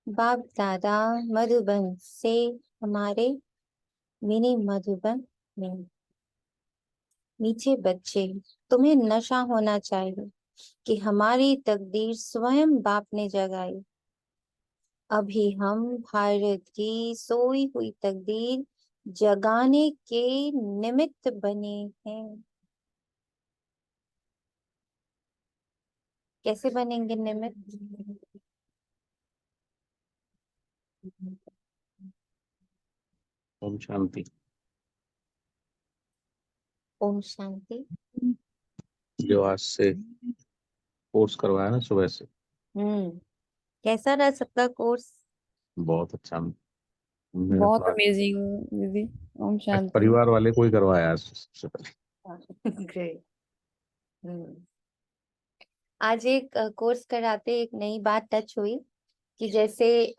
बाप दादा मधुबन से हमारे मिनी मधुबन में। मीठे बच्चे, तुम्हें नशा होना चाहिए कि हमारी तकदीर स्वयं बाप ने जगाई। अभी हम भारत की सोई हुई तकदीर जगाने के निमित्त बने हैं। कैसे बनेंगे निमित्त? ओम शांति। ओम शांति। जो आज से कोर्स करवाया ना सुबह से, कैसा रहा सबका कोर्स? बहुत अच्छा। मेरा तो बहुत आज अमेजिंग दीदी। ओम शांति। परिवार वाले को ही करवाया आज सबसे पहले। ग्रेट। आज एक कोर्स कराते एक नई बात टच हुई कि जैसे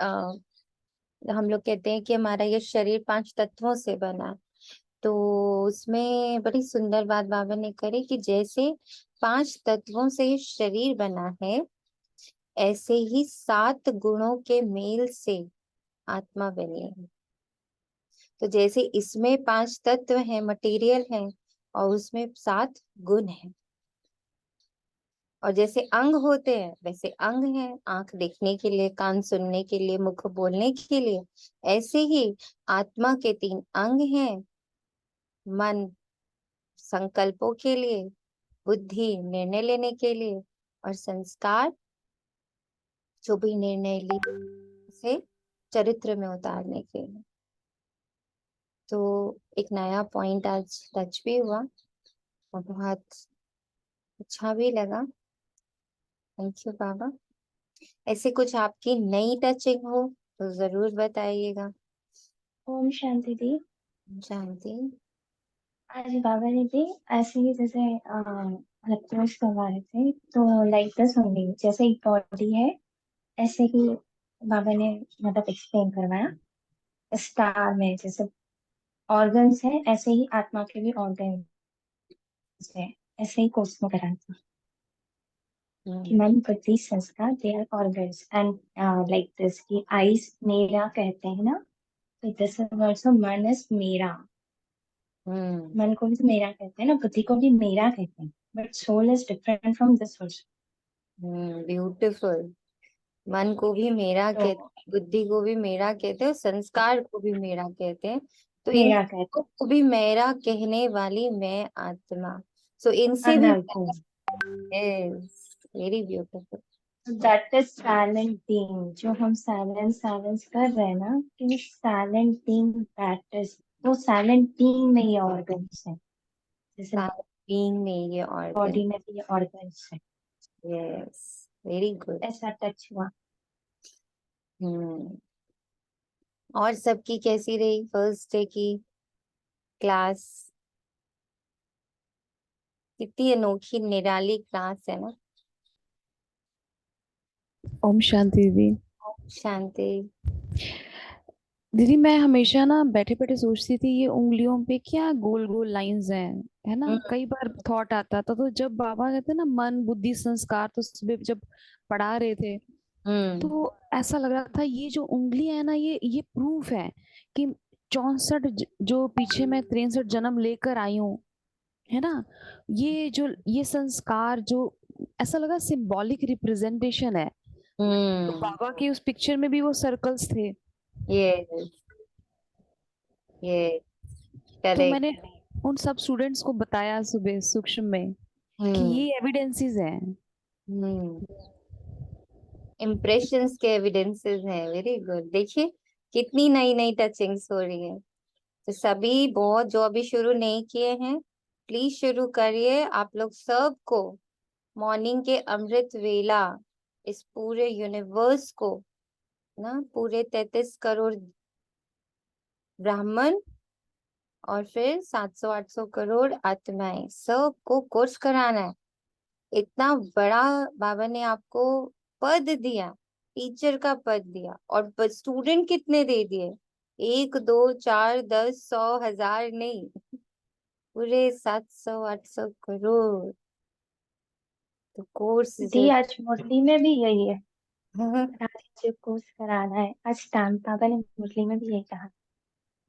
हम लोग कहते हैं कि हमारा ये शरीर 5 तत्वों से बना है। तो उसमें बड़ी सुंदर बात बाबा ने करी कि जैसे 5 तत्वों से ये शरीर बना है, ऐसे ही 7 गुणों के मेल से आत्मा बनी है। तो जैसे इसमें 5 तत्व हैं, मटेरियल है, और उसमें 7 गुण है। और जैसे अंग होते हैं वैसे अंग हैं, आंख देखने के लिए, कान सुनने के लिए, मुख बोलने के लिए। ऐसे ही आत्मा के 3 अंग हैं। मन संकल्पों के लिए, बुद्धि निर्णय लेने के लिए, और संस्कार जो भी निर्णय ली से चरित्र में उतारने के लिए। तो एक नया पॉइंट आज टच भी हुआ और बहुत अच्छा भी लगा। थैंक यू बाबा। ऐसे कुछ आपकी नई टचिंग हो तो जरूर बताइएगा। ओम शांति दी। जानती। आज बाबा ने भी ऐसे ही जैसे रिक्वेस्ट करवा रहे थे, तो लाइक दिस ओनली, जैसे एक बॉडी है ऐसे ही बाबा ने मतलब एक्सप्लेन करवाया। स्टार में जैसे ऑर्गन्स है, ऐसे ही आत्मा के भी ऑर्गन्स है। ऐसे ही कोर्स में कराया था कि मन बुद्धि संस्कार they are organs and like this की आईज मेरा कहते हैं ना, तो दिस इज आल्सो मन इज मेरा। मन को भी तो मेरा कहते हैं ना, बुद्धि को भी मेरा कहते हैं, but soul is different from this also. Beautiful. मन को भी मेरा तो कहते, बुद्धि को भी मेरा कहते हैं, और संस्कार को भी मेरा कहते हैं। तो इन मेरा कहते को भी मेरा कहने वाली मैं आत्मा। सो इनसे हैं भी अनंत। Very beautiful. That is silent being, जो हम साइलेंस साइलेंस कर रहे हैं ना, कि साइलेंट बीइंग, दैट इज वो साइलेंट बीइंग में ये ऑर्गन्स है, जैसे बीइंग में ये ऑर्गन। बॉडी में भी ये ऑर्गन्स है। Yes, very good. ऐसा टच हुआ। हम्म। और सबकी कैसी रही फर्स्ट डे की क्लास? कितनी अनोखी निराली क्लास है ना। ओम शांति दीदी। शांति। दीदी मैं हमेशा ना बैठे बैठे सोचती थी ये उंगलियों पे क्या गोल गोल लाइंस हैं, है ना। हम्म। कई बार थॉट आता था, तो जब बाबा कहते ना मन बुद्धि संस्कार, तो सुबह जब पढ़ा रहे थे हम्म। तो ऐसा लग रहा था ये जो उंगलियां है ना, ये प्रूफ है कि 64 जो पीछे मैं 63 जन्म लेकर आई हूँ, है ना। ये जो ये संस्कार जो ऐसा लगा सिंबॉलिक रिप्रेजेंटेशन है। तो हम्म। बाबा की उस पिक्चर में भी वो सर्कल्स थे। यस। ये तो करेक्ट। मैंने उन सब स्टूडेंट्स को बताया सुबह सूक्ष्म में कि हम्म। ये एविडेंसेस हैं। हम्म। इम्प्रेशंस के एविडेंसेस हैं। Very good. देखिए कितनी नई नई टचिंग्स हो रही है। तो सभी बहुत जो अभी शुरू नहीं किए हैं, प्लीज शुरू करिए। आप लोग सबको मॉर्निंग के अमृत वेला इस पूरे यूनिवर्स को ना, पूरे 33 करोड़ ब्राह्मण और फिर 700-800 करोड़ आत्माएं, सबको कोर्स कराना है। इतना बड़ा बाबा ने आपको पद दिया, टीचर का पद दिया, और स्टूडेंट कितने दे दिए? 1 2 4 10 100 1000 नहीं, पूरे 700-800 करोड़। तो कोर्स दी जो आज मुरली में भी यही है। राधे जी कोर्स कराना है। आज स्टैम्प पापा ने मुरली में भी यही कहा।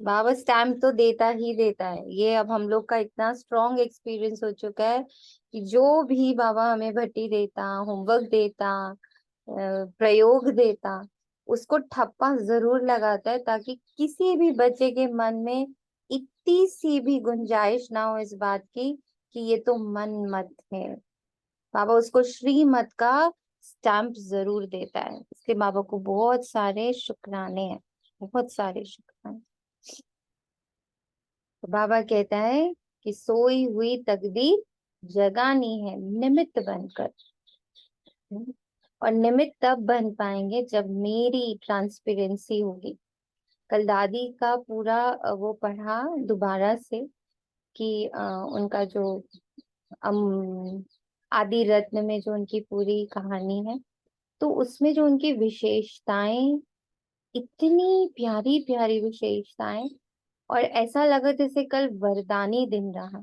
बाबा स्टैम्प तो देता ही देता है। ये अब हम लोग का इतना स्ट्रॉन्ग एक्सपीरियंस हो चुका है कि जो भी बाबा हमें भट्टी देता, होमवर्क देता, प्रयोग देता, उसको ठप्पा जरूर लगाता है, ताकि किसी भी बच्चे के मन में इतनी सी भी गुंजाइश ना हो इस बात की कि ये तो मन मत है। बाबा उसको श्रीमत का स्टैम्प जरूर देता है। इसके बाबा को बहुत सारे शुक्राने हैं, बहुत सारे शुक्राने। तो बाबा कहता है कि सोई हुई तकदीर जगानी है निमित्त बनकर। और निमित्त तब बन पाएंगे जब मेरी ट्रांसपेरेंसी होगी। कल दादी का पूरा वो पढ़ा दोबारा से कि उनका जो आदि रत्न में जो उनकी पूरी कहानी है, तो उसमें जो उनकी विशेषताएं, इतनी प्यारी प्यारी विशेषताएं। और ऐसा लगा जैसे कल वरदानी दिन रहा,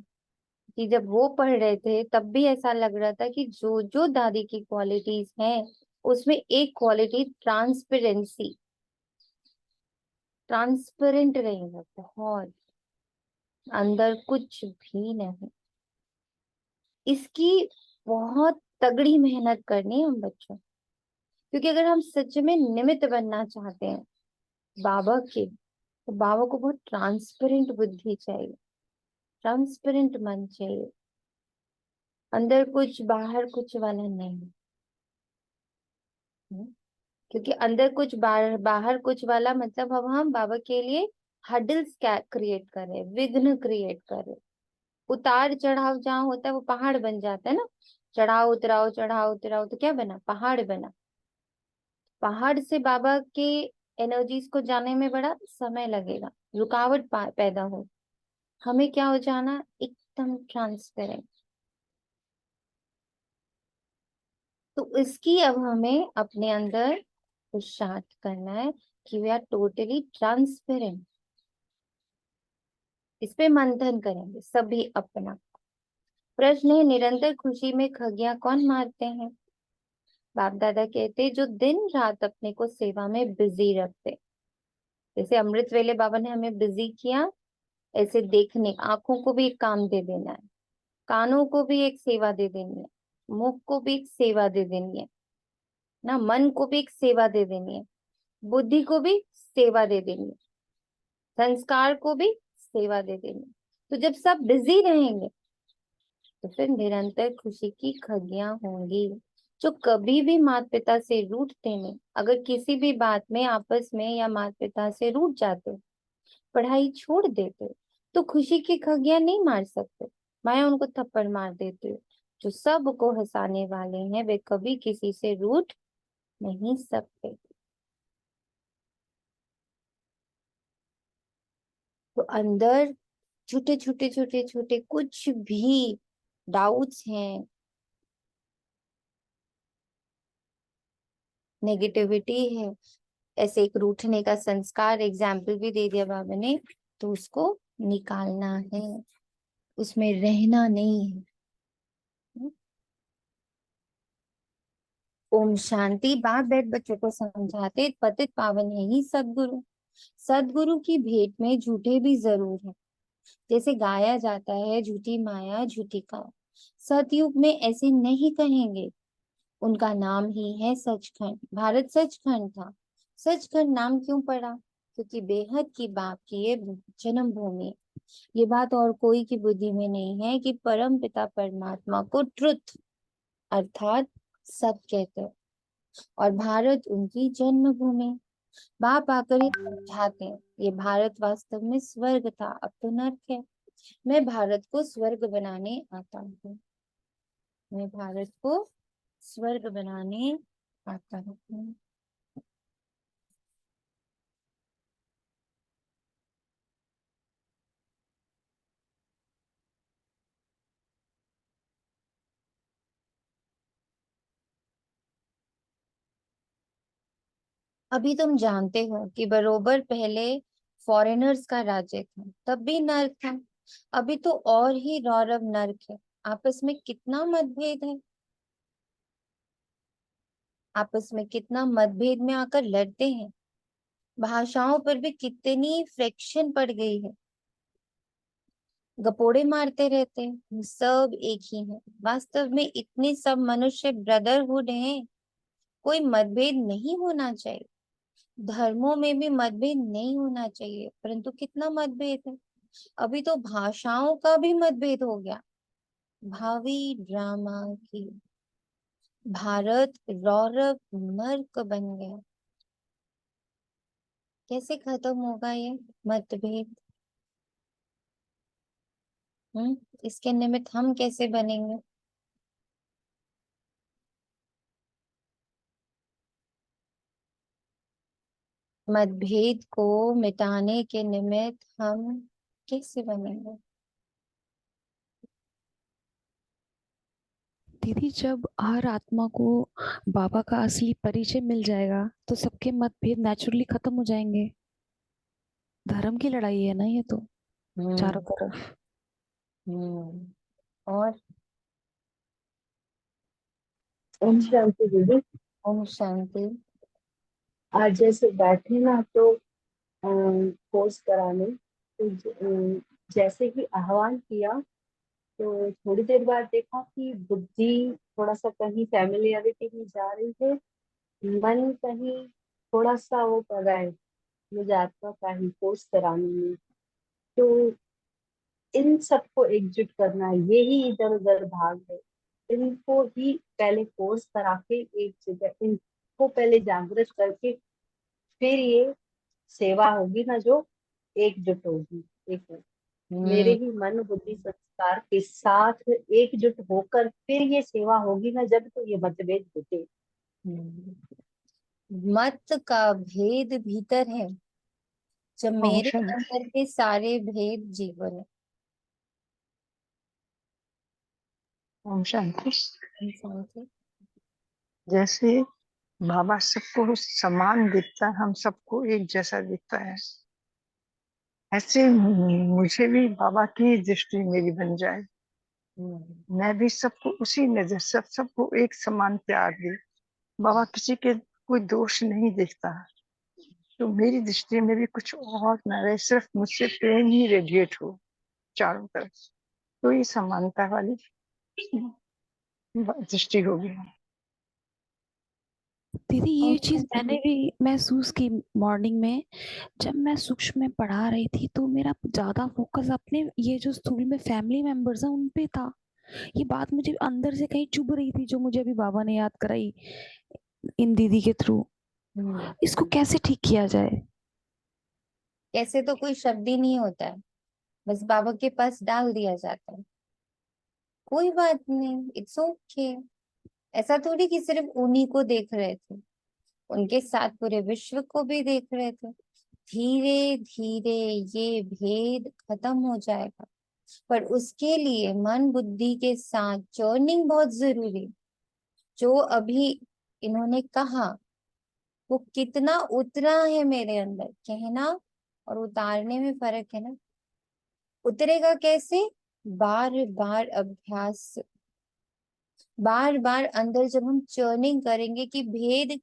कि जब वो पढ़ रहे थे तब भी ऐसा लग रहा था कि जो जो दादी की क्वालिटीज हैं उसमें एक क्वालिटी ट्रांसपेरेंसी, ट्रांसपेरेंट रहेगा बहुत, अंदर कुछ भी नहीं। इसकी बहुत तगड़ी मेहनत करनी है हम बच्चों, क्योंकि अगर हम सच में निमित्त बनना चाहते हैं बाबा के, तो बाबा को बहुत ट्रांसपेरेंट बुद्धि चाहिए, ट्रांसपेरेंट मन चाहिए, अंदर कुछ बाहर कुछ वाला नहीं। क्योंकि अंदर कुछ बाहर बाहर कुछ वाला मतलब अब हम बाबा के लिए हडल्स क्रिएट कर रहे हैं, विघ्न क्रिएट कर रहे हैं। उतार चढ़ाव जहाँ होता है वो पहाड़ बन जाता है ना, चढ़ाव उतराव तो क्या बना, पहाड़ बना। पहाड़ से बाबा के एनर्जीज को जाने में बड़ा समय लगेगा, रुकावट पैदा हो। हमें क्या हो जाना, एकदम ट्रांसपेरेंट। तो इसकी अब हमें अपने अंदर पुरुषार्थ करना है कि वी आर टोटली ट्रांसपेरेंट। इस पे मंथन करेंगे सभी अपना। प्रश्न है, निरंतर खुशी में खगियां कौन मारते हैं? बाप दादा कहते जो दिन रात अपने को सेवा में बिजी रखते। जैसे अमृत वेले बाबा ने हमें बिजी किया, ऐसे देखने, आंखों को भी एक काम दे देना है, कानों को भी एक सेवा दे देनी है, मुख को भी एक सेवा दे देनी है ना, मन को भी एक सेवा दे देनी है, बुद्धि को भी सेवा दे देनी है, संस्कार को भी सेवा दे देनी है। तो जब सब बिजी रहेंगे तो फिर निरंतर खुशी की खगियां होंगी। जो कभी भी माता पिता से रूठते नहीं, अगर किसी भी बात में आपस में या माता पिता से रूठ जाते, पढ़ाई छोड़ देते, तो खुशी की खगियां नहीं मार सकते, माया उनको थप्पड़ मार देते। जो सबको हंसाने वाले हैं वे कभी किसी से रूठ नहीं सकते। तो अंदर छोटे छोटे छोटे छोटे कुछ भी डाउट्स हैं, नेगेटिविटी है, ऐसे एक रूठने का संस्कार एग्जाम्पल भी दे दिया बाबा ने, तो उसको निकालना है, उसमें रहना नहीं है। ओम शांति। बाप बैठ बच्चों को समझाते, पतित पावन है ही सदगुरु। सदगुरु की भेंट में झूठे भी जरूर है। जैसे गाया जाता है, झूठी माया झूठी काया, सतयुग में ऐसे नहीं कहेंगे। उनका नाम ही है सचखंड। भारत सचखंड था। सचखंड नाम क्यों पड़ा? क्योंकि बेहद की बाप की ये जन्म भूमि है। ये बात और कोई की बुद्धि में नहीं है कि परम पिता परमात्मा को ट्रुथ अर्थात सत्य कहते हैं, और भारत उनकी जन्मभूमि। बाप आकर ही समझाते हैं, ये भारत वास्तव में स्वर्ग था, अब तो नर्क है। मैं भारत को स्वर्ग बनाने आता हूँ, मैं भारत को स्वर्ग बनाने आता हूँ। अभी तुम जानते हो कि बरोबर पहले फॉरेनर्स का राज्य था, तब भी नर्क था। अभी तो और ही रौरव नर्क है। आपस में कितना मतभेद है। आपस में कितना मतभेद में आकर लड़ते हैं, भाषाओं पर भी कितनी फ्रिक्शन पड़ गई है, गपोड़े मारते रहते हैं, सब एक ही है। वास्तव में इतने सब मनुष्य ब्रदरहुड हैं, कोई मतभेद नहीं होना चाहिए, धर्मों में भी मतभेद नहीं होना चाहिए, परंतु कितना मतभेद है। अभी तो भाषाओं का भी मतभेद हो गया। भावी ड्रामा की भारत रौरव नर्क बन गया। कैसे खत्म होगा ये मतभेद? इसके निमित्त हम कैसे बनेंगे? मतभेद को मिटाने के निमित्त हम कैसे बनेंगे? दीदी, जब हर आत्मा को बाबा का असली परिचय मिल जाएगा तो सबके मतभेद नेचुरली खत्म हो जाएंगे। धर्म की लड़ाई है ना ये तो, चारों हम्म तरफ। हम्म और ओम शांति दीदी। ओम शांति। आज जैसे बैठे ना तो कोर्स कराने तो जैसे ही आह्वान किया तो थोड़ी देर बाद देखा कि बुद्धि थोड़ा सा कहीं फैमिलियरिटी में जा रही है, मन कहीं थोड़ा सा वो कर रहा है मुझे आत्मा का ही कोर्स कराने में। तो इन सबको एकजुट करना है, यही इधर उधर भाग है। इनको ही पहले कोर्स करा के एक जगह इनको पहले जागृत करके फिर ये सेवा होगी ना जो एकजुट होगी। एक मेरे हम्म ही मन बुद्धि संस्कार के साथ एकजुट होकर फिर ये सेवा होगी ना जब तो ये मतभेद होते। हम्म। मत का भेद भीतर है, जब मेरे अंदर के सारे भेद जीवन है। ओम शांति। इंसान के जैसे बाबा सबको समान दिखता है, हम सबको एक जैसा दिखता है, ऐसे मुझे भी बाबा की दृष्टि मेरी बन जाए। मैं भी सबको उसी नजर सबको एक समान प्यार दे। बाबा किसी के कोई दोष नहीं देखता, तो मेरी दृष्टि में भी कुछ और न रहे, सिर्फ मुझसे प्रेम ही रेडिएट हो चारों तरफ, तो ये समानता वाली दृष्टि होगी। दीदी, और ये चीज मैंने भी महसूस की मॉर्निंग में। जब मैं सूक्ष्म में पढ़ा रही थी तो मेरा ज्यादा फोकस अपने ये जो स्थूल में फैमिली मेंबर्स हैं उन पे था। ये बात मुझे अंदर से कहीं चुभ रही थी, जो मुझे अभी बाबा ने याद कराई इन दीदी के थ्रू। इसको कैसे ठीक किया जाए? कैसे तो कोई शब्द ही नहीं होता है, बस बाबा के पास डाल दिया जाता है। कोई बात नहीं, इट्स ओके। ऐसा थोड़ी कि सिर्फ उन्हीं को देख रहे थे, उनके साथ पूरे विश्व को भी देख रहे थे। धीरे धीरे ये भेद खत्म हो जाएगा, पर उसके लिए मन बुद्धि के साथ जर्निंग बहुत जरूरी। जो अभी इन्होंने कहा वो कितना उतरा है मेरे अंदर, कहना और उतारने में फर्क है ना। उतरेगा कैसे? बार बार अभ्यास से, बार बार अंदर जब हम चर्निंग करेंगे कि भेद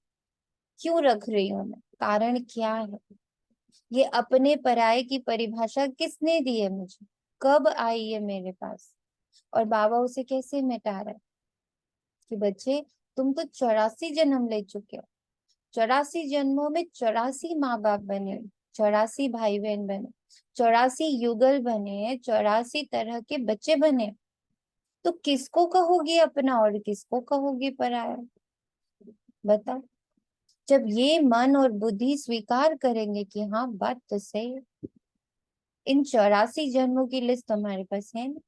क्यों रख रही हूं मैं, कारण क्या है, ये अपने पराये की परिभाषा किसने दी है मुझे, कब आई है मेरे पास, और बाबा उसे कैसे मिटा रहा है। कि बच्चे, तुम तो 84 जन्म ले चुके हो, 84 जन्मों में 84 माँ बाप बने, 84 भाई बहन बने, 84 युगल बने, 84 तरह के बच्चे बने। तो किसको कहोगी अपना और किसको कहोगी पराया? बताओ। जब ये मन और बुद्धि स्वीकार करेंगे कि हाँ बात तो सही है, इन 84 जन्मों की लिस्ट हमारे पास है ना।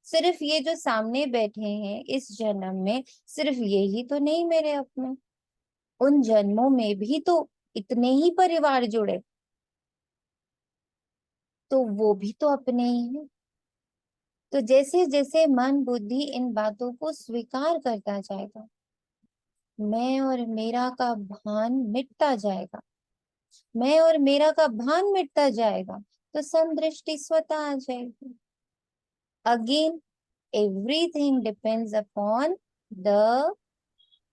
सिर्फ ये जो सामने बैठे हैं इस जन्म में, सिर्फ यही तो नहीं मेरे अपने, उन जन्मों में भी तो इतने ही परिवार जुड़े, तो वो भी तो अपने ही हैं। तो जैसे जैसे मन बुद्धि इन बातों को स्वीकार करता जाएगा, मैं और मेरा का भान मिटता जाएगा, मैं और मेरा का भान मिटता जाएगा, तो समदृष्टि स्वतः आ जाएगी। Again everything depends upon the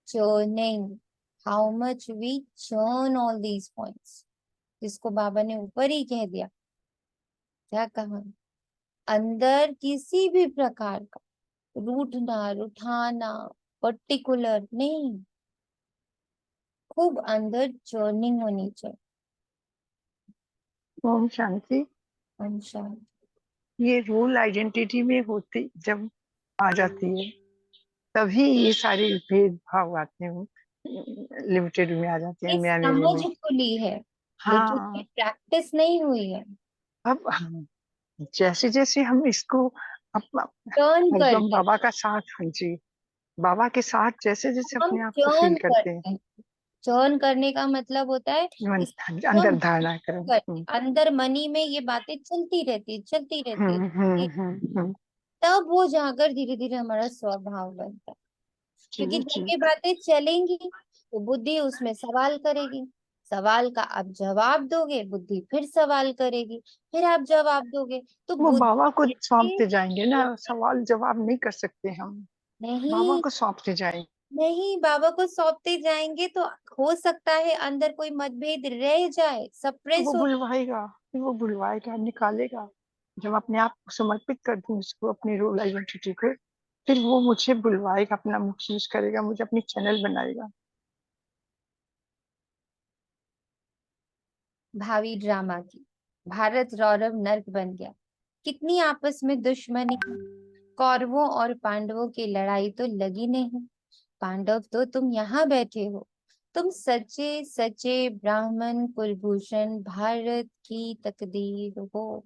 churning, how much we churn all these points, जिसको बाबा ने ऊपर ही कह दिया। क्या कहा? अंदर किसी भी प्रकार का रूठना रुठाना पर्टिकुलर नहीं, खूब अंदर चर्निंग होनी चाहिए। ओम शांति। ओम शांति। ये रूल आइडेंटिटी में होती जब आ जाती है तभी ये सारे भेदभाव आते हैं, लिमिटेड में आ जाते हैं, ये मैं मेरे समझ में। खुली है, लेकिन ये हाँ, प्रैक्टिस नहीं हुई है। अब जैसे जैसे हम इसको अपना टर्न हरदम करते बाबा का साथ, हाँ जी, बाबा के साथ जैसे जैसे हम अपने आप को फील टर्न करते हैं, करते हैं। टर्न करने का मतलब होता है इसको अंदर हम धारणा करें। अंदर मनी में ये बातें चलती रहती चलती रहती है, तब वो जाकर धीरे धीरे हमारा स्वभाव बनता है। क्योंकि जी जब जी ये बातें चलेंगी तो बुद्धि उसमें सवाल करेगी, सवाल का आप जवाब दोगे, बुद्धि फिर सवाल करेगी, फिर आप जवाब दोगे, तो वो बाबा को बुद्धि सौंपते जाएंगे ना, सवाल जवाब नहीं कर सकते हम, बाबा नहीं को सौंपते जाएंगे। नहीं, बाबा को सौंपते जाएंगे तो हो सकता है अंदर कोई मतभेद रह जाए, सप्रेस वो हो। बुलवाएगा, फिर वो बुलवाएगा, निकालेगा। जब अपने आप को समर्पित कर दूं उसको, अपनी रोल आइडेंटिटी को, फिर वो मुझे बुलवाएगा, अपना मुख यूज करेगा, मुझे अपनी चैनल बनाएगा। भावी ड्रामा की भारत रौरव नर्क बन गया। कितनी आपस में दुश्मनी, कौरवों और पांडवों की लड़ाई तो लगी नहीं। पांडव तो तुम यहाँ बैठे हो, तुम सच्चे सच्चे ब्राह्मण कुलभूषण भारत की तकदीर हो।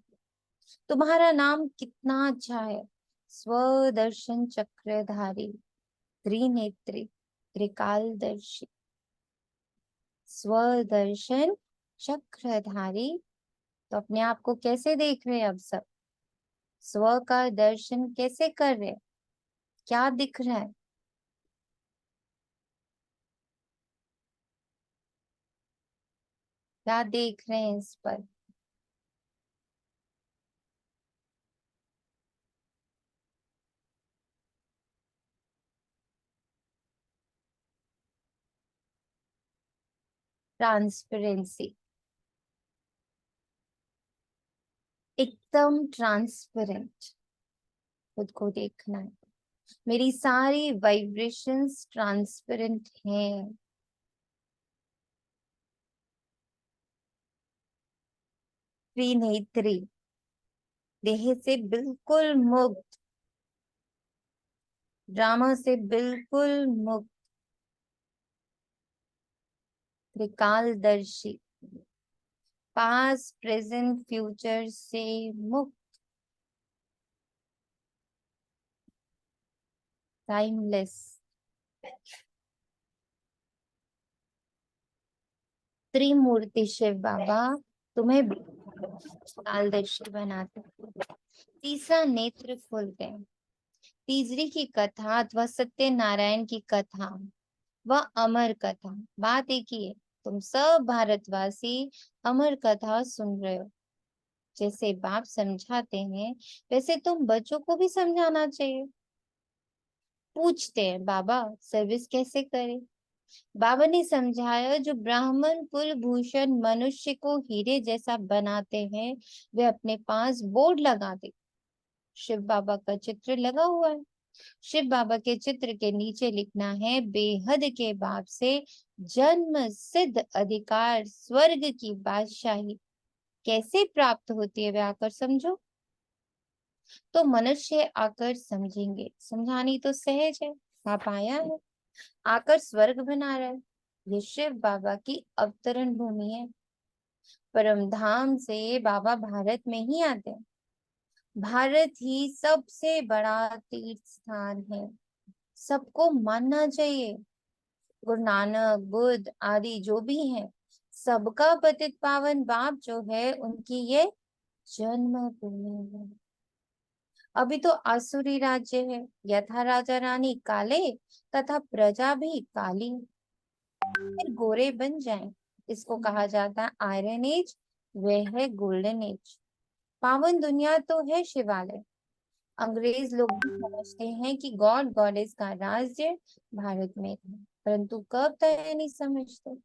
तुम्हारा नाम कितना अच्छा है, स्वदर्शन चक्रधारी, त्रिनेत्री, त्रिकालदर्शी। स्वदर्शन चक्रधारी, तो अपने आप को कैसे देख रहे हैं अब सब? स्व का दर्शन कैसे कर रहे हैं? क्या दिख रहा है? क्या देख रहे हैं इस पर? ट्रांसपेरेंसी, एकदम ट्रांसपेरेंट खुद को देखना है। मेरी सारी वाइब्रेशंस ट्रांसपेरेंट हैं। त्रिनेत्री, देह से बिल्कुल मुक्त, ड्रामा से बिल्कुल मुक्त, त्रिकालदर्शी, पास्ट प्रेजेंट फ्यूचर से मुक्त, टाइमलेस, त्रिमूर्ति शिव बाबा तुम्हें कालदर्शी बनाते। तीसरा नेत्र खुलते हैं। तीसरी की कथा अथवा सत्यनारायण की कथा व अमर कथा, बात एक ही है। तुम सब भारतवासी अमर कथा सुन रहे हो। जैसे बाप समझाते हैं वैसे तुम बच्चों को भी समझाना चाहिए। पूछते हैं बाबा सर्विस कैसे करें? बाबा ने समझाया जो ब्राह्मण कुल भूषण मनुष्य को हीरे जैसा बनाते हैं वे अपने पास बोर्ड लगा दे। शिव बाबा का चित्र लगा हुआ है। शिव बाबा के चित्र के नीचे लिखना है बेहद के बाप से जन्म सिद्ध अधिकार स्वर्ग की बादशाही कैसे प्राप्त होती है वे आकर समझो। तो मनुष्य आकर समझेंगे, समझानी तो सहज है, आप आया है आकर स्वर्ग बना रहा है। ये शिव बाबा की अवतरण भूमि है। परम धाम से बाबा भारत में ही आते हैं। भारत ही सबसे बड़ा तीर्थ स्थान है, सबको मानना चाहिए। गुरु नानक बुद्ध आदि जो भी हैं, सबका पतित पावन बाप जो है उनकी ये जन्म भूमि है। अभी तो आसुरी राज्य है, यथा राजा रानी काले तथा प्रजा भी काली, फिर गोरे बन जाएं। इसको कहा जाता है आयरन एज, वह है गोल्डन एज। पावन दुनिया तो है शिवालय, अंग्रेज लोग भी समझते हैं कि गॉड गॉडेस का राज्य भारत में है, परंतु कब तक नहीं समझते।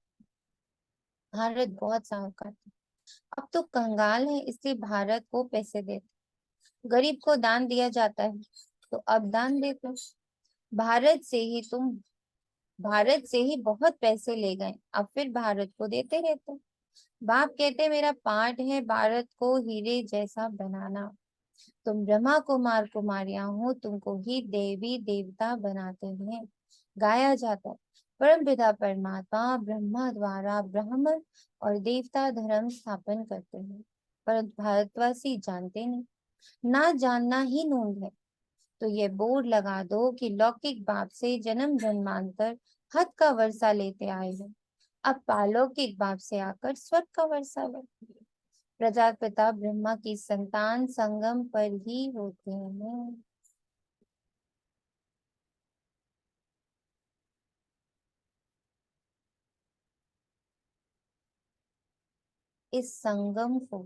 भारत बहुत साहूकार था, अब तो कंगाल है, इसलिए भारत को पैसे देते। गरीब को दान दिया जाता है तो अब दान देते। भारत से ही तुम भारत से ही बहुत पैसे ले गए, अब फिर भारत को देते रहते। बाप कहते मेरा पाठ है भारत को हीरे जैसा बनाना। तुम ब्रह्मा कुमार कुमारियां हो, तुमको ही देवी देवता बनाते हैं। गाया जाता है परम पिता परमात्मा ब्रह्मा द्वारा ब्राह्मण और देवता धर्म स्थापन करते हैं, परंतु भारतवासी जानते नहीं। ना जानना ही नूंद है। तो ये बोर्ड लगा दो कि लौकिक बाप से जन्म जन्मांतर हद का वर्षा लेते आए हैं, अब पालौकिक बाप से आकर स्वर्ग का वर्षा लो। प्रजापिता ब्रह्मा की संतान संगम पर ही होते हैं। इस संगम को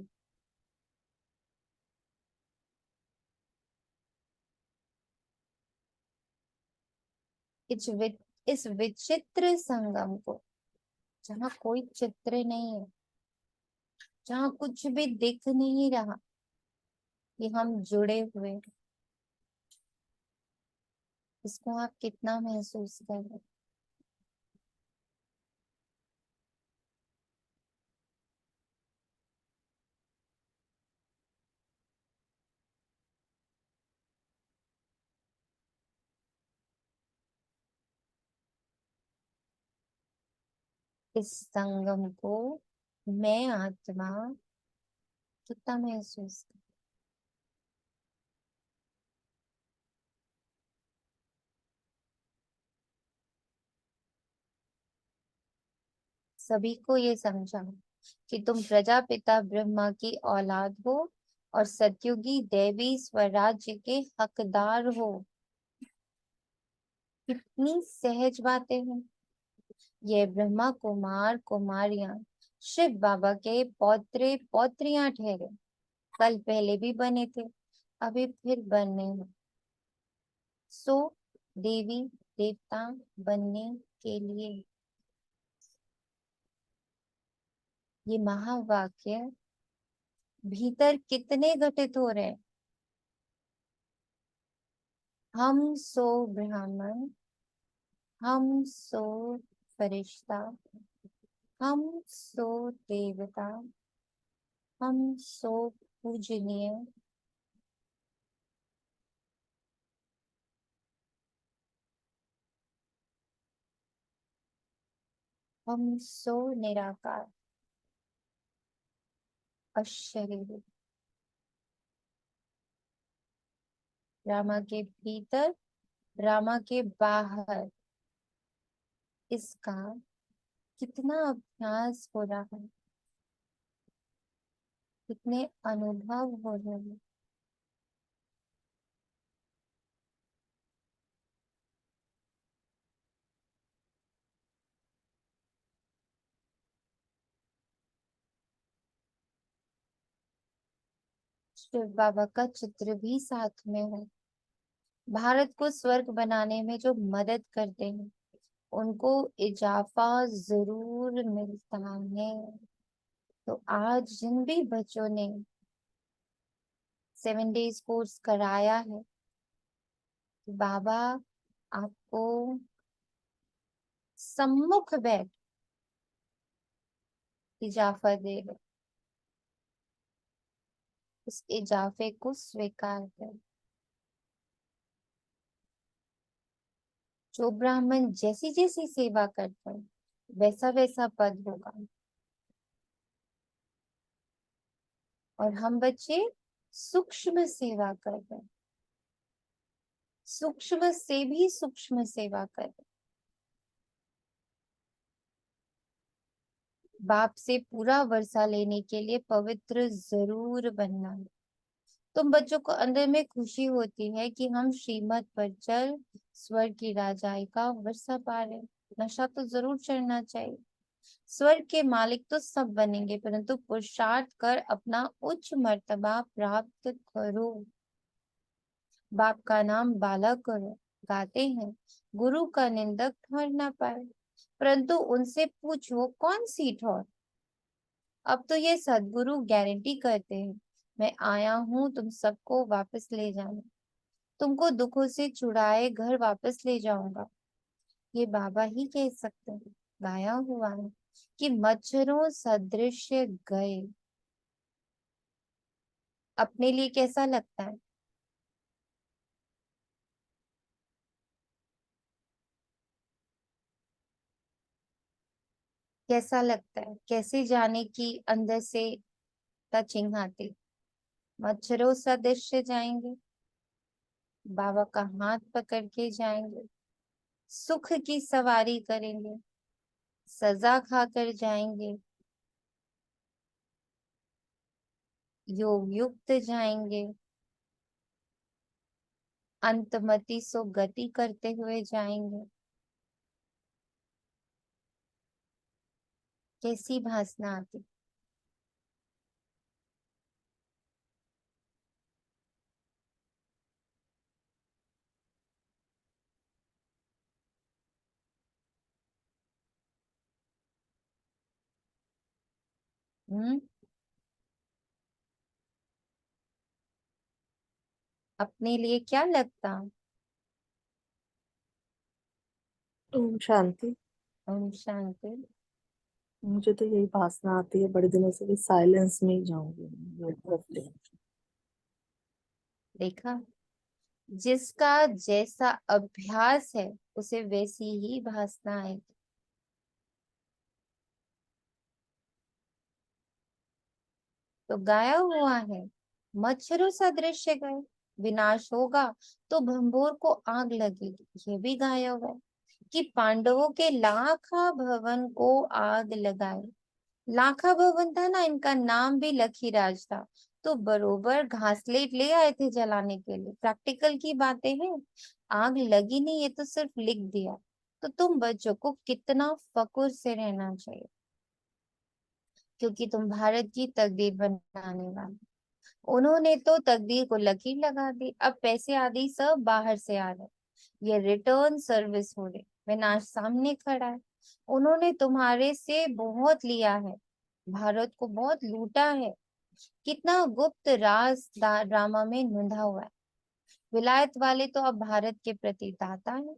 इस विचित्र संगम को, जहाँ कोई चित्र नहीं है, जहाँ कुछ भी दिख नहीं रहा कि हम जुड़े हुए हैं, इसको आप कितना महसूस कर रहे हैं। इस संगम को मैं आत्मा कितना महसूस कर, सभी को ये समझा कि तुम प्रजापिता ब्रह्मा की औलाद हो और सतयुगी देवी स्वराज्य के हकदार हो। कितनी सहज बातें हैं। ये ब्रह्मा कुमार कुमारियां शिव बाबा के पौत्रे पौत्रियां ठहरे, कल पहले भी बने थे, अभी फिर बनने हैं। सो देवी देवता बनने के लिए ये महावाक्य भीतर कितने घटित हो रहे हैं। हम सो ब्राह्मण, हम सो फरिश्ता, हम सो देवता, हम सो पूजनीय, हम सो निराकार अशरीरी। रामा के भीतर, रामा के बाहर इसका कितना अभ्यास हो रहा है, कितने अनुभव हो रहे हैं। शिव बाबा का चित्र भी साथ में है। भारत को स्वर्ग बनाने में जो मदद करते हैं उनको इजाफा जरूर मिलता है। तो आज जिन भी बच्चों ने 7 डेज कोर्स कराया है, बाबा आपको सम्मुख बैठ इजाफा दे रहे, उस इजाफे को स्वीकार कर। जो ब्राह्मण जैसी जैसी सेवा करता है वैसा वैसा पद होगा, और हम बच्चे सूक्ष्म सेवा कर रहे हैं, सूक्ष्म से भी सूक्ष्म सेवा कर रहे हैं। बाप से पूरा वर्षा लेने के लिए पवित्र जरूर बनना है। तुम बच्चों को अंदर में खुशी होती है कि हम श्रीमत पर चल स्वर्ग की राजाई का वर्षा पा रहे। नशा तो जरूर चढ़ना चाहिए। स्वर्ग के मालिक तो सब बनेंगे, परंतु पुरुषार्थ कर अपना उच्च मर्तबा प्राप्त करो। बाप का नाम बालक करो, गाते हैं, गुरु का निंदक ठहर ना पाए। परंतु उनसे पूछो कौन सी ठोर। अब तो ये सदगुरु गारंटी करते हैं, मैं आया हूँ तुम सबको वापस ले जाने, तुमको दुखों से छुड़ाए घर वापस ले जाऊंगा। ये बाबा ही कह सकते हैं, गाया हुआ है कि मच्छरों सदृश गए। अपने लिए कैसा लगता है? कैसा लगता है? कैसे जाने कि अंदर से टचिंग आती? मच्छरों सदृश जाएंगे, बाबा का हाथ पकड़ के जाएंगे, सुख की सवारी करेंगे, सजा खाकर जाएंगे, योग युक्त जाएंगे, अंतमति सो गति करते हुए जाएंगे। कैसी भासना आती? हम्म। अपने लिए क्या लगता? ओम शांति। ओम शांति। मुझे तो यही भासना आती है बड़े दिनों से कि साइलेंस में ही जाऊंगी योग करते। देखा, जिसका जैसा अभ्यास है उसे वैसी ही भासना है। तो गाया हुआ है, मच्छरों सदृश गए, विनाश होगा तो भंबोर को आग लगेगी। ये भी गाया हुआ है कि पांडवों के लाखा भवन को आग लगाए। लाखा भवन था ना, इनका नाम भी लखीराज था, तो बरोबर घासलेट ले आए थे जलाने के लिए। प्रैक्टिकल की बातें हैं, आग लगी नहीं, ये तो सिर्फ लिख दिया। तो तुम बच्चों को कितना फक्र से रहना चाहिए, क्योंकि तुम भारत की तकदीर बनाने वाले। उन्होंने तो तकदीर को लकीर लगा दी, अब पैसे आदि सब बाहर से आ रहे, ये रिटर्न सर्विस हो रही, विनाश सामने खड़ा है। उन्होंने तुम्हारे से बहुत लिया है, भारत को बहुत लूटा है। कितना गुप्त राज ड्रामा में नूंधा हुआ है। विलायत वाले तो अब भारत के प्रति दाता है,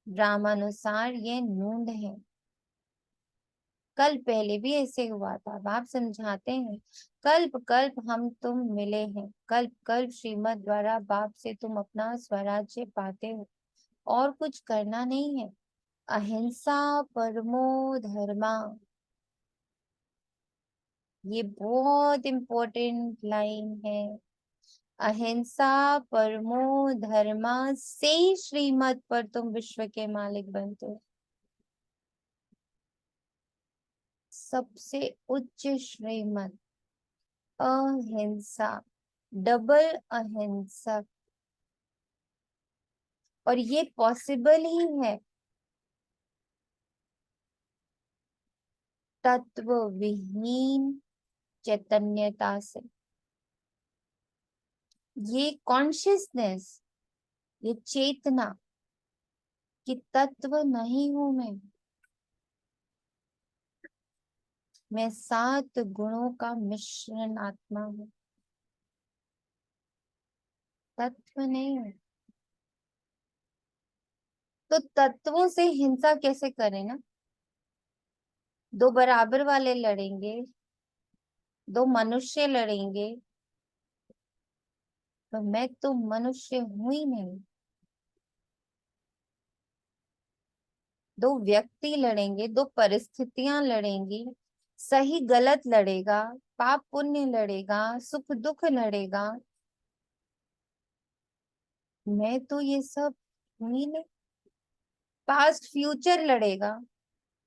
ड्रामानुसार ये नूंद है। कल पहले भी ऐसे हुआ था, बाप समझाते हैं, कल्प कल्प हम तुम मिले हैं, कल्प कल्प श्रीमत द्वारा बाप से तुम अपना स्वराज्य पाते हो, और कुछ करना नहीं है। अहिंसा परमो धर्मा, ये बहुत इंपॉर्टेंट लाइन है। अहिंसा परमो धर्मा से श्रीमत पर तुम विश्व के मालिक बनते हो। सबसे उच्च श्रीमत अहिंसा, डबल अहिंसा, और ये पॉसिबल ही है तत्व विहीन चैतन्यता से। ये कॉन्शियसनेस, ये चेतना कि तत्व नहीं हूं मैं 7 गुणों का मिश्रण आत्मा हूँ, तत्व नहीं हूँ। तो तत्वों से हिंसा कैसे करें ना? दो बराबर वाले लड़ेंगे, दो मनुष्य लड़ेंगे, तो मैं तो मनुष्य हूं ही नहीं। दो व्यक्ति लड़ेंगे, दो परिस्थितियां लड़ेंगी, सही गलत लड़ेगा, पाप पुण्य लड़ेगा, सुख दुख लड़ेगा, मैं तो ये सब हूं ही नहीं। पास्ट फ्यूचर लड़ेगा,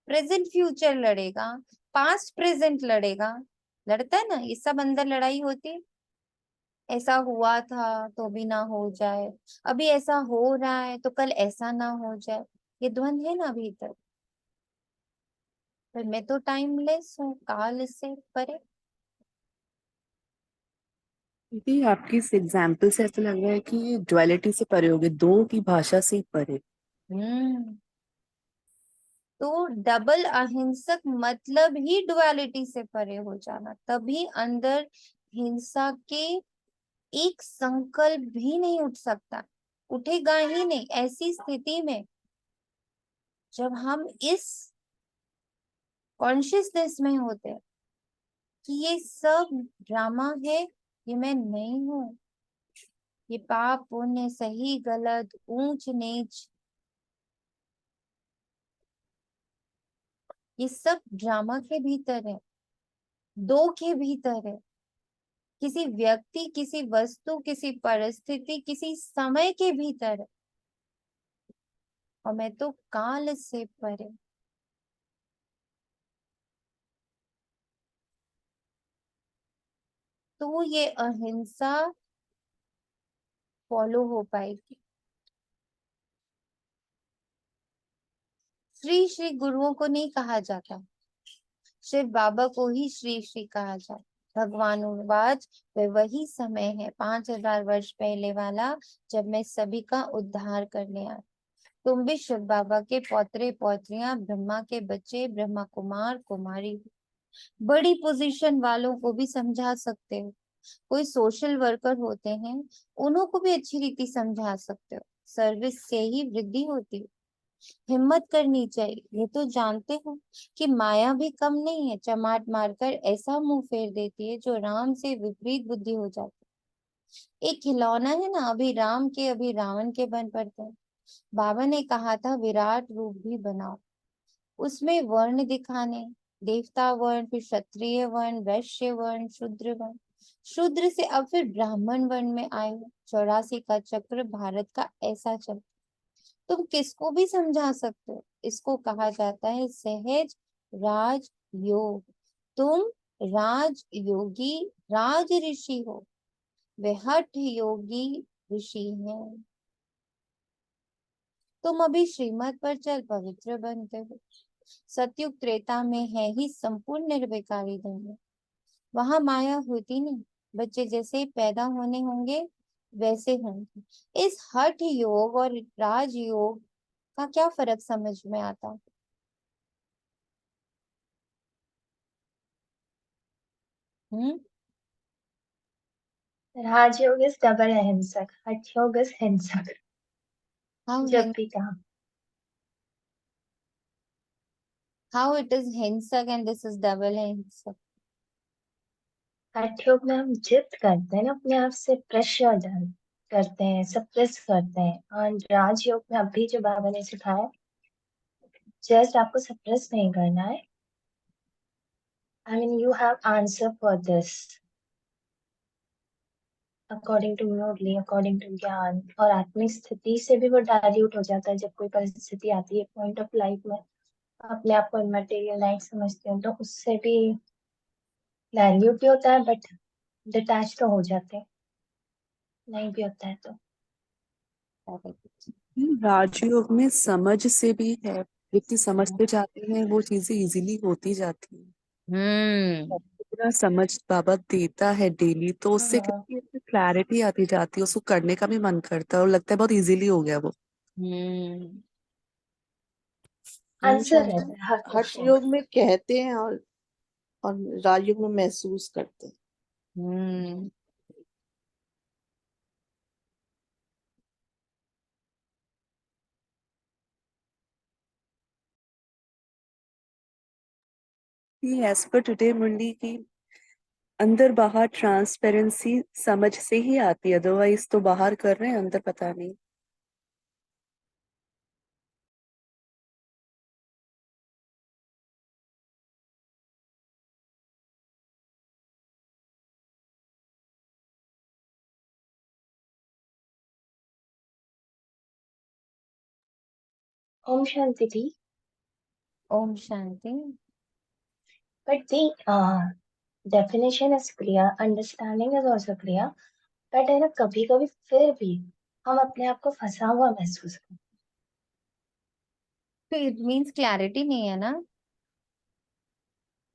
प्रेजेंट फ्यूचर लड़ेगा, पास्ट प्रेजेंट लड़ेगा, लड़ता है ना, ये सब अंदर लड़ाई होती है। ऐसा हुआ था तो भी ना हो जाए, अभी ऐसा हो रहा है तो कल ऐसा ना हो जाए, ये द्वंद है ना भीतर। पर मैं तो टाइमलेस हूँ, काल से परे। दीदी आपकी इस एग्जाम्पल से ऐसा लग रहा है कि ये ड्युअलिटी से परे हो गए, दो की भाषा से ही परे। हम्म तो डबल अहिंसक मतलब ही डुअलिटी से परे हो जाना, तभी अंदर हिंसा के एक संकल्प भी नहीं उठ सकता, उठेगा ही नहीं। ऐसी स्थिति में जब हम इस कॉन्शियसनेस में होते हैं कि ये सब ड्रामा है, ये मैं नहीं हूँ, ये पाप पुण्य सही गलत ऊंच नीच ये सब ड्रामा के भीतर है, दो के भीतर है, किसी व्यक्ति किसी वस्तु किसी परिस्थिति किसी समय के भीतर है, और मैं तो काल से परे। तो ये अहिंसा फॉलो हो पाएगी। श्री श्री गुरुओं को नहीं कहा जाता, शिव बाबा को ही श्री श्री कहा जाता। भगवान उवाच, वे वही समय है 5000 वर्ष पहले वाला जब मैं सभी का उद्धार करने आया। तुम भी शिव बाबा के पौत्रे पौत्रियां, ब्रह्मा के बच्चे, ब्रह्मा कुमार कुमारी हो। बड़ी पोजीशन वालों को भी समझा सकते हो, कोई सोशल वर्कर होते हैं उन्हों को भी अच्छी रीति समझा सकते हो। सर्विस से ही वृद्धि होती है। हिम्मत करनी चाहिए, ये तो जानते हो कि माया भी कम नहीं है, चमाट मारकर ऐसा मुंह फेर देती है जो राम से विपरीत बुद्धि हो जाती है। एक खिलौना है ना, अभी राम के अभी रावण के बन पड़ते हैं। बाबा ने कहा था विराट रूप भी बनाओ, उसमें वर्ण दिखाने, देवता वर्ण, फिर क्षत्रिय वर्ण, वैश्य वर्ण, शूद्र वर्ण, शूद्र से अब फिर ब्राह्मण वर्ण में आए हो। 84 का चक्र भारत का ऐसा चल, तुम किसको भी समझा सकते हो। इसको कहा जाता है सहज राज योग। तुम राज योगी राज ऋषि हो, वे हठ योगी ऋषि हैं। तुम अभी श्रीमत पर चल पवित्र बनते हो। सतयुग त्रेता में है ही संपूर्ण निर्विकारी धर्म, वहां माया होती नहीं। बच्चे जैसे पैदा होने होंगे वैसे होंगे। इस हठ योग और राज योग का क्या फर्क समझ में आता? हम्म राजयोग इज डबल अहिंसक, हठ योग इज हिंसक, हाउ जब भी कहा। हाउ इट इज हिंसक एंड दिस इज डबल हिंसक? हठ योग में हम जिद करते हैं ना, अपने आप से प्रेशर डाल करते हैं, सप्रेस करते हैं। और राजयोग में अभी जो बाबा ने सिखाया, जस्ट आपको सप्रेस नहीं करना है। I mean you have answer for this according to Murli, according to ज्ञान। और आत्मिक स्थिति से भी वो डाइल्यूट हो जाता है। जब कोई परिस्थिति आती है पॉइंट ऑफ लाइफ में, अपने आप को इमटेरियल लाइफ समझते हैं, तो उससे भी डाइल्यूट भी होता है, बट डिटैच तो हो जाते हैं। नहीं भी होता है तो राजयोग में समझ से भी है, जितनी समझते जाते हैं वो चीजें इजीली होती जाती हैं। हम्म पूरा समझ बाबा देता है डेली, तो उससे हाँ, कितनी क्लैरिटी आती जाती है, उसको करने का भी मन करता है और लगता है बहुत इजीली हो गया वो। हम्म आंसर शायद रहता है हर हठ क्वेश्चन योग का। में कहते हैं और राजयोग में महसूस करते हैं। हम्म एज पर टुडे मुरली की अंदर बाहर ट्रांसपेरेंसी समझ से ही आती है, अदरवाइज तो बाहर कर रहे हैं अंदर पता नहीं। ओम शांति थी। ओम शांति। But the definition is clear, understanding is also clear. But है ना, कभी कभी फिर भी हम अपने आप को फंसा हुआ महसूस करते तो इट मीन्स क्लैरिटी नहीं है ना।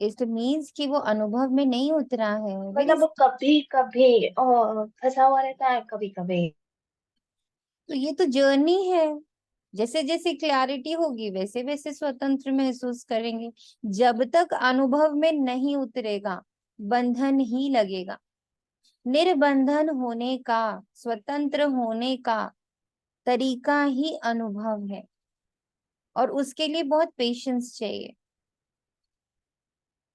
इट मीन्स कि वो अनुभव में नहीं उतरा है। मतलब वो कभी कभी फंसा हुआ रहता है, कभी कभी। तो ये तो जर्नी है। जैसे जैसे क्लैरिटी होगी वैसे वैसे स्वतंत्र महसूस करेंगे। जब तक अनुभव में नहीं उतरेगा बंधन ही लगेगा। निर्बंधन होने का, स्वतंत्र होने का तरीका ही अनुभव है, और उसके लिए बहुत पेशेंस चाहिए।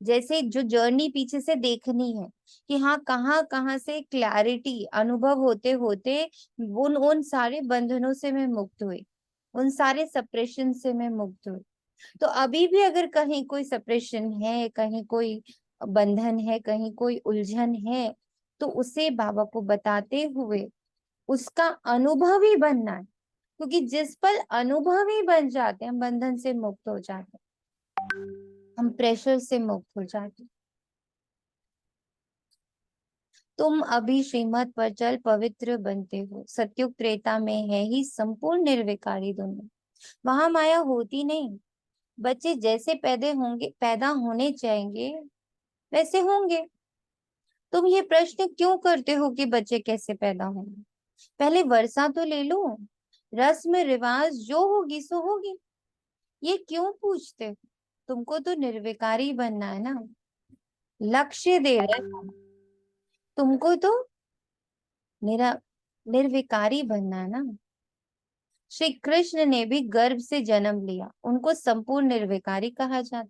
जैसे जो जर्नी पीछे से देखनी है कि हाँ कहाँ कहाँ से क्लैरिटी अनुभव होते होते उन उन सारे बंधनों से मैं मुक्त हुई, उन सारे सप्रेशन से मैं मुक्त हुई। तो अभी भी अगर कहीं कोई सप्रेशन है, कहीं कोई बंधन है, कहीं कोई उलझन है, तो उसे बाबा को बताते हुए उसका अनुभव ही बनना है। क्योंकि जिस पल अनुभव ही बन जाते हैं हम बंधन से मुक्त हो जाते हैं, हम प्रेशर से मुक्त हो जाते हैं। तुम अभी श्रीमत पर चल पवित्र बनते हो। सतयुग त्रेता में है ही संपूर्ण निर्विकारी दुनिया। वहां माया होती नहीं। बच्चे जैसे पैदा होने चाहेंगे वैसे होंगे। तुम ये प्रश्न क्यों करते हो कि बच्चे कैसे पैदा होंगे? पहले वर्षा तो ले लो। रस्म रिवाज जो होगी सो होगी। ये क्यों पूछते हो? तुमको तो निर्विकारी बनना है ना। लक्ष्य दे रहे हैं। तुमको तो निरा निर्विकारी बनना है ना। श्री कृष्ण ने भी गर्भ से जन्म लिया, उनको संपूर्ण निर्विकारी कहा जाता।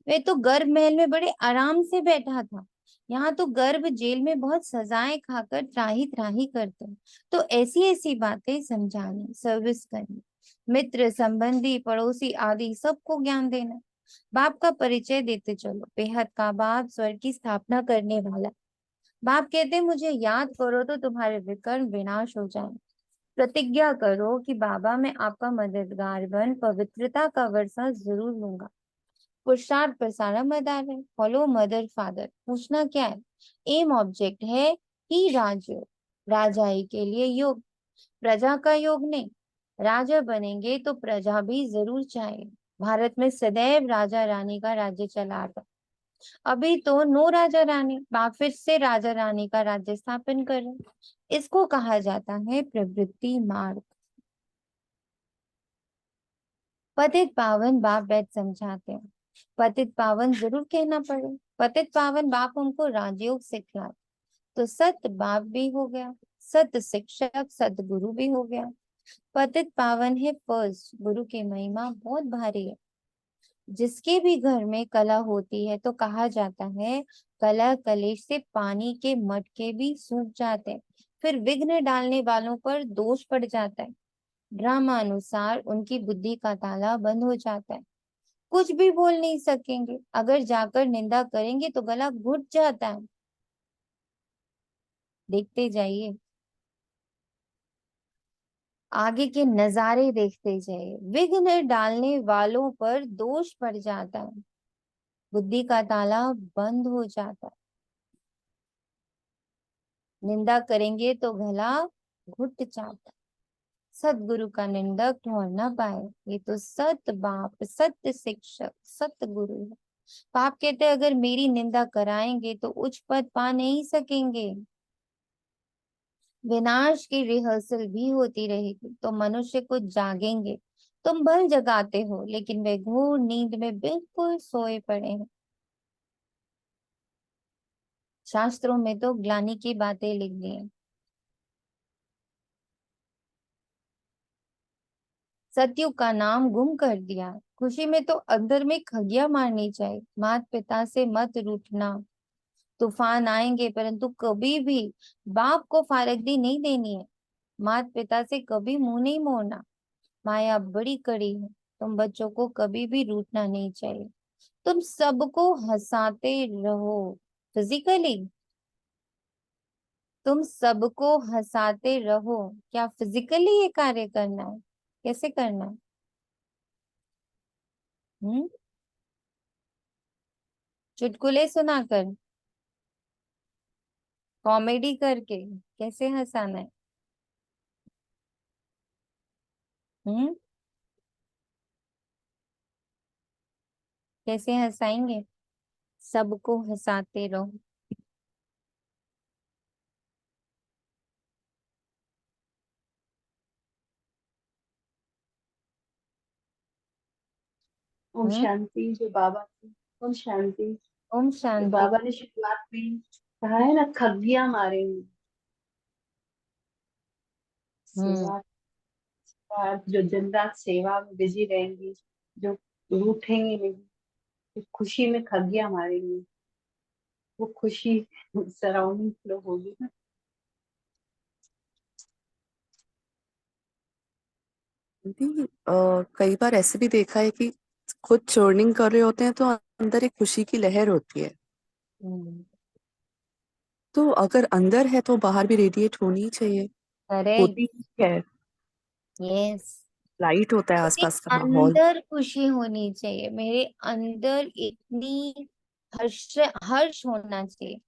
वे तो गर्भ महल में बड़े आराम से बैठा था। यहाँ तो गर्भ जेल में बहुत सजाएं खाकर त्राही त्राही करते हैं। तो ऐसी ऐसी बातें समझानी, सर्विस करनी, मित्र संबंधी पड़ोसी आदि सबको ज्ञान देना। बाप का परिचय देते चलो। बेहद का बाप स्वर्ग की स्थापना करने वाला। बाप कहते हैं मुझे याद करो तो तुम्हारे विकर्म विनाश हो जाए। प्रतिज्ञा करो कि बाबा मैं आपका मददगार बन पवित्रता का वर्षा जरूर लूंगा। पुरुषार्थ पर सारा मदार है। Follow mother father. पूछना क्या है? एम ऑब्जेक्ट है ही राजयोग। राजाई के लिए योग, प्रजा का योग नहीं। राजा बनेंगे तो प्रजा भी जरूर चाहिए। भारत में सदैव राजा रानी का राज्य चला था। अभी तो नो राजा रानी, बाप फिर से राजा रानी का राज्य स्थापन करें। इसको कहा जाता है प्रवृत्ति मार्ग। पतित पावन बाप बैठ समझाते हैं। पतित पावन जरूर कहना पड़े। पतित पावन बाप हमको राजयोग सिखलाते। तो सत बाप भी हो गया, सत शिक्षक सत गुरु भी हो गया। पतित पावन है फर्स्ट। गुरु की महिमा बहुत भारी है। जिसके भी घर में कला होती है तो कहा जाता है कला कलेश से पानी के मटके भी सूख जाते हैं। फिर विघ्न डालने वालों पर दोष पड़ जाता है। ड्रामा अनुसार उनकी बुद्धि का ताला बंद हो जाता है। कुछ भी बोल नहीं सकेंगे। अगर जाकर निंदा करेंगे तो गला घुट जाता है। देखते जाइए, आगे के नजारे देखते जाइए। विघ्न डालने वालों पर दोष पड़ जाता है। बुद्धि का ताला बंद हो जाता है। निंदा करेंगे तो गला घुट जाता है। सतगुरु का निंदक ठहर न पाए। ये तो सत बाप, सत्य शिक्षक, सत गुरु है। पाप कहते हैं अगर मेरी निंदा कराएंगे तो उच्च पद पा नहीं सकेंगे। विनाश की रिहर्सल भी होती रहेगी तो मनुष्य कुछ जागेंगे। तुम भल जगाते हो लेकिन वे घोर नींद में बिल्कुल सोए पड़े हैं। शास्त्रों में तो ग्लानि की बातें लिख दी हैं। सतयुग का नाम गुम कर दिया। खुशी में तो अंदर में खगिया मारनी चाहिए। माता पिता से मत रूठना। तूफान आएंगे परंतु कभी भी बाप को फारगदी नहीं देनी है। माता पिता से कभी मुंह नहीं मोड़ना। माया बड़ी कड़ी है। तुम बच्चों को कभी भी रूठना नहीं चाहिए। तुम सबको हंसाते रहो। फिजिकली तुम सबको हंसाते रहो। क्या फिजिकली ये कार्य करना है? कैसे करना है? चुटकुले सुनाकर, कॉमेडी करके कैसे हंसाना है? हम्म कैसे हंसाएंगे? सबको हंसाते रहो। ओम शांति। जो बाबा ओम शांति। ओम जो शांति। बाबा ने शुरुआत में कहा है ना, खग्गियां मारेंगे। सेवा जो दिन रात सेवा में बिजी रहेंगी, जो रूठेंगे नहीं, जो खुशी में खग्गियां मारेंगी, वो खुशी सराउंडिंग फ्लो होगी ना। आंटी, कई बार ऐसे भी देखा है कि खुद चर्निंग कर रहे होते हैं तो अंदर एक खुशी की लहर होती है, तो अगर अंदर है तो बाहर भी रेडिएट होनी ही चाहिए, करेक्ट। होती ही है। यस। लाइट होता है मेरे आसपास का माहौल। अंदर खुशी होनी चाहिए, मेरे अंदर इतनी हर्ष हर्ष होना चाहिए,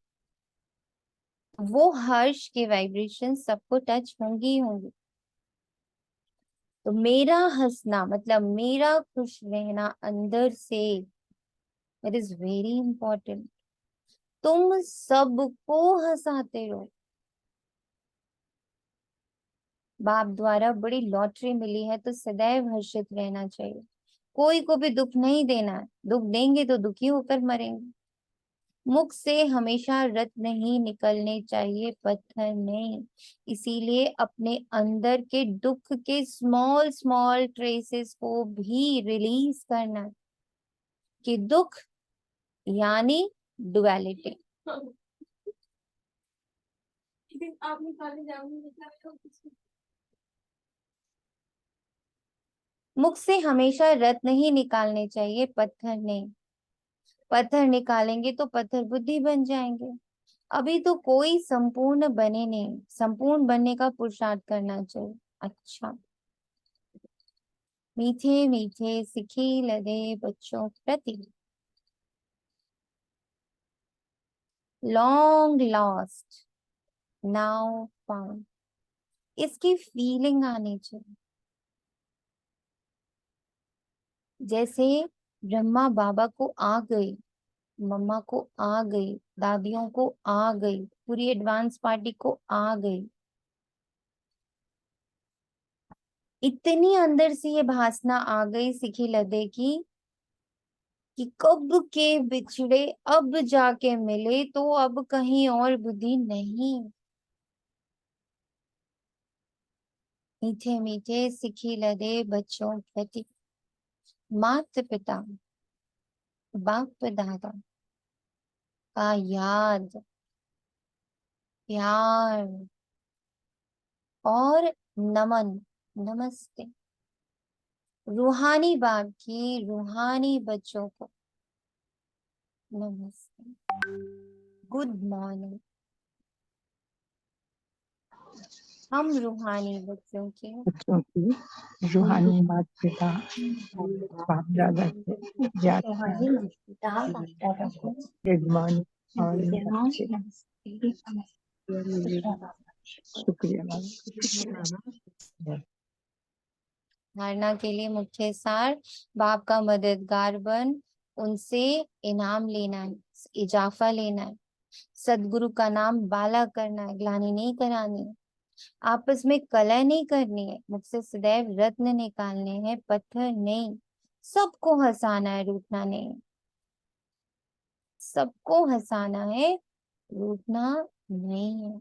वो हर्ष की वाइब्रेशन सबको टच होंगी ही होंगी। तो मेरा हंसना मतलब मेरा खुश रहना अंदर से, इट इज वेरी इंपॉर्टेंट। तुम सबको हंसाते रहो। बाप द्वारा बड़ी लॉटरी मिली है तो सदैव हर्षित रहना चाहिए। कोई को भी दुख नहीं देना है, दुख देंगे तो दुखी होकर मरेंगे। मुख से हमेशा रत्न ही निकलने चाहिए, पत्थर नहीं। इसीलिए अपने अंदर के दुख के स्मॉल स्मॉल ट्रेसेस को भी रिलीज करना है, कि दुख यानी डुअलिटी। मुख से हमेशा रत्न ही निकालने चाहिए, पत्थर नहीं। पत्थर निकालेंगे तो पत्थर बुद्धि बन जाएंगे। अभी तो कोई संपूर्ण बने नहीं, संपूर्ण बनने का पुरुषार्थ करना चाहिए। अच्छा, मीठे मीठे सिखे लगे बच्चों प्रति, लॉन्ग लॉस्ट नाउ फाउंड, इसकी फीलिंग आनी चाहिए। जैसे ब्रह्मा बाबा को आ गई, मम्मा को आ गई, दादियों को आ गई, पूरी एडवांस पार्टी को आ गई। इतनी अंदर से ये भासना आ गई सिखी लदे की कि कब के बिछड़े अब जाके मिले, तो अब कहीं और बुद्धि नहीं। मीठे मीठे सिखी लदे बच्चों प्रति, माता पिता बाप दादा का याद, प्यार और नमन, नमस्ते। रूहानी बाप की रूहानी बच्चों को नमस्ते, गुड मॉर्निंग। हम रूहानी बच्चों के बच्चों की रूहानी माता पिता बाप दादा से याद रूहानी माता बाप दादा को गुड मॉर्निंग और नमस्ते, नमस्ते। नमस्ते। शुक्रिया बाबा। धारणा के लिए मुख्य सार, बाप का मददगार बन उनसे इनाम लेना है, इजाफा लेना है, सदगुरु का नाम बाला करना है, ग्लानि नहीं करानी है, आपस में कलह नहीं करनी है, मुझसे सदैव रत्न निकालने हैं, पत्थर नहीं। सबको हंसाना है, रूठना नहीं। सबको हंसाना है, रूठना नहीं है।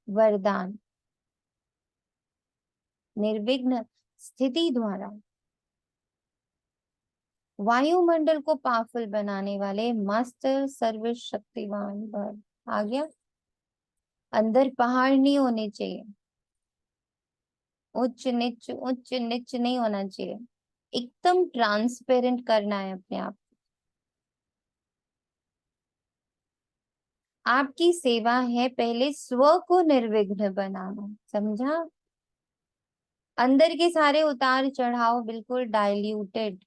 वरदान, निर्विघ्न स्थिति द्वारा वायुमंडल को पावरफुल बनाने वाले मास्टर सर्वशक्तिवान भव। आ गया। अंदर पहाड़ नहीं होने चाहिए, उच्च नीच नहीं होना चाहिए, एकदम ट्रांसपेरेंट करना है अपने आप। आपकी सेवा है पहले स्व को निर्विघ्न बनाना, समझा? अंदर के सारे उतार चढ़ाव बिल्कुल डाइल्यूटेड,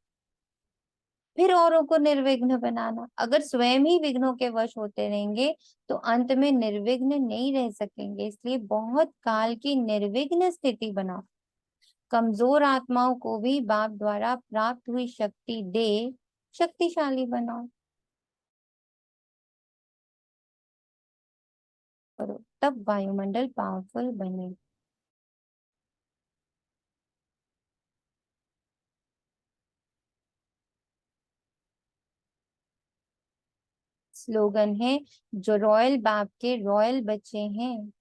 फिर औरों को निर्विघ्न बनाना। अगर स्वयं ही विघ्नों के वश होते रहेंगे तो अंत में निर्विघ्न नहीं रह सकेंगे। इसलिए बहुत काल की निर्विघ्न स्थिति बनाओ। कमजोर आत्माओं को भी बाप द्वारा प्राप्त हुई शक्ति दे शक्तिशाली बनाओ। करो, तब वायुमंडल पावरफुल बने। स्लोगन है, जो रॉयल बाप के रॉयल बच्चे हैं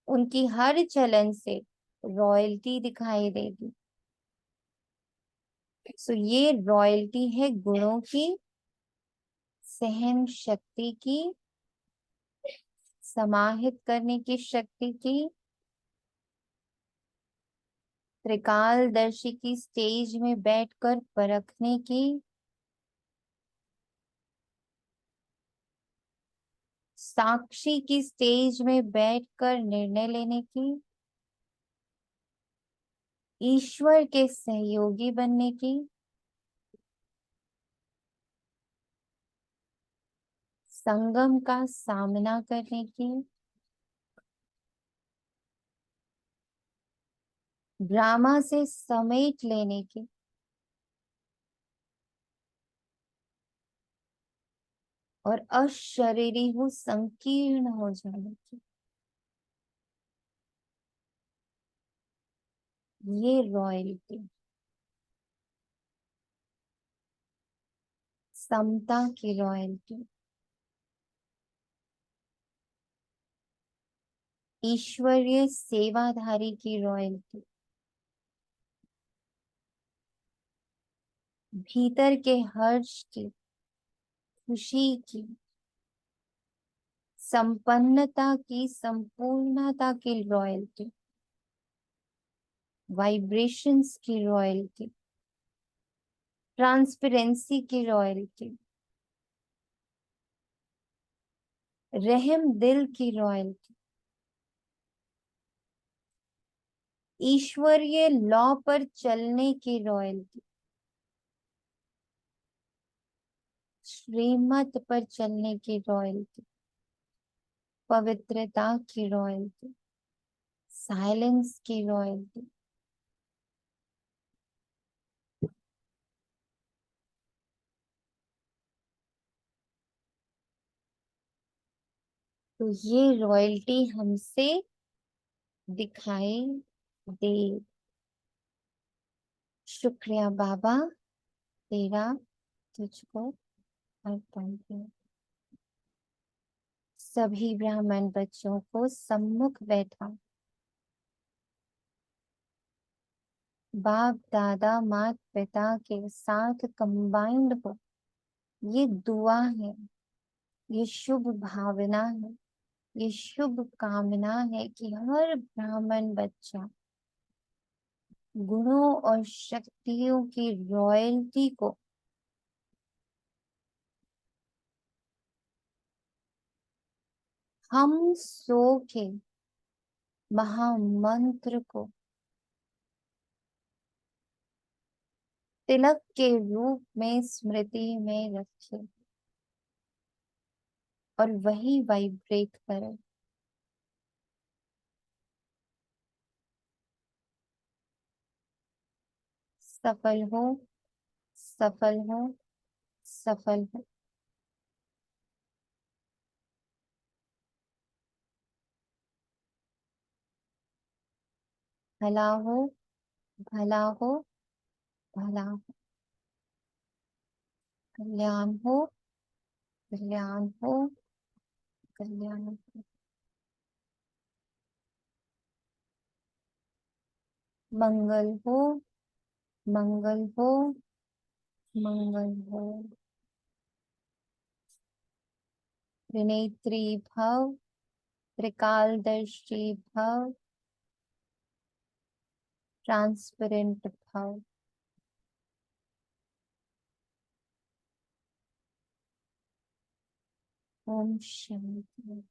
उनकी हर चलन से रॉयल्टी दिखाई देगी। सो ये रॉयल्टी है गुणों की, सहन शक्ति की, समाहित करने की शक्ति की, त्रिकालदर्शी की स्टेज में बैठकर परखने की, साक्षी की स्टेज में बैठकर निर्णय लेने की, ईश्वर के सहयोगी बनने की, संगम का सामना करने की, ड्रामा से समेट लेने की, और अशरीरी हो संकीर्ण हो जाने की। ये रॉयल्टी, समता की रॉयल्टी, ईश्वरीय सेवाधारी की रॉयल्टी, भीतर के हर्ष की, खुशी की, संपन्नता की, संपूर्णता की रॉयल्टी, वाइब्रेशंस की रॉयल्टी, ट्रांसपेरेंसी की रॉयल्टी, रहम दिल की रॉयल्टी, ईश्वरीय लॉ पर चलने की रॉयल्टी, श्रीमत पर चलने की रॉयल्टी, पवित्रता की रॉयल्टी, साइलेंस की रॉयल्टी, तो ये रॉयल्टी हमसे दिखाई दे। शुक्रिया बाबा, तेरा तुझको अर्पण किया। सभी ब्राह्मण बच्चों को सम्मुख बैठा, बाप दादा माता पिता के साथ कंबाइंड हो। ये दुआ है, ये शुभ भावना है, ये शुभ कामना है कि हर ब्राह्मण बच्चा गुणों और शक्तियों की रॉयल्टी को हम सो के महामंत्र को तिलक के रूप में स्मृति में रखे और वही वाइब्रेट करे। सफल हो, सफल हो, सफल हो। भला हो, भला हो, भला हो। कल्याण हो, कल्याण हो, कल्याण हो। मंगल हो, मंगल हो, मंगल हो। त्रिनेत्री भव, त्रिकालदर्शी भव, ट्रांसपेरेंट भव। ओम शांति।